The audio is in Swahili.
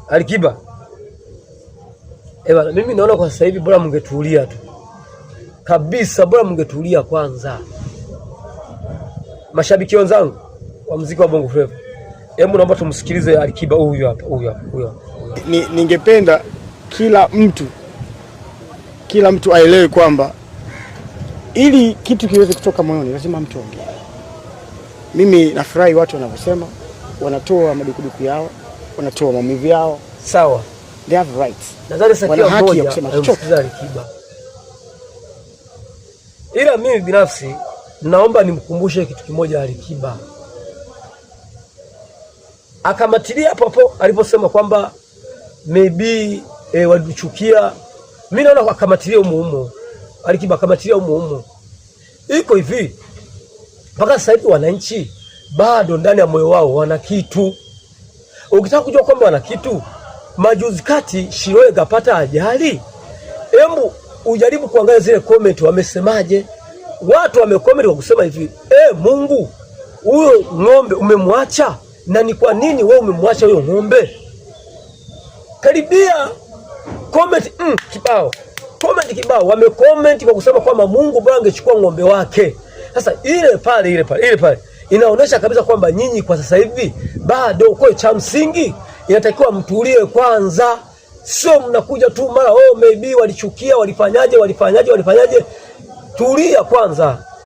Alikiba. Bwana, mimi naona kwa sasa hivi bora mngetulia tu. Kabisa bora mngetulia kwanza. Mashabiki wenzangu wa muziki wa Bongo Flava, hebu naomba tumsikilize Alikiba huyu hapa. Ningependa kila mtu aelewe kwamba ili kitu kiweze kutoka moyoni lazima mtu aongee. Mimi nafurahi watu wanavyosema, wanatoa madukuduku yao, wanatoa maumivu yao. Sawa. They have rights. Nadhani sasa kila mmoja anamsikiliza Alikiba. Ila mimi binafsi naomba nimkumbushe kitu kimoja Alikiba. Akamatilia hapo aliposema kwamba maybe walichukia. Mimi naona akamatilia umuhumu. Alikiba akamatilia umuhumu. Iko hivi. Mpaka sasa hivi wananchi bado ndani ya moyo wao wana kitu. Ukitaka kujua kwamba wana kitu, majuzi kati Shiroe kapata ajali. Hebu ujaribu kuangalia zile comment wamesemaje. Watu wamecomment kwa kusema hivi, Mungu, huyo ng'ombe umemwacha, na ni kwa nini wewe umemwacha huyo ng'ombe? Karibia comment kibao. Comment kibao wamecomment kwa kusema kwamba Mungu bora angechukua ng'ombe wake. Sasa ile pale inaonyesha kabisa kwamba nyinyi kwa sasa hivi bado kwa cha msingi inatakiwa mtulie kwanza. Sio mnakuja tu mara maybe walichukia, walifanyaje. Tulia kwanza.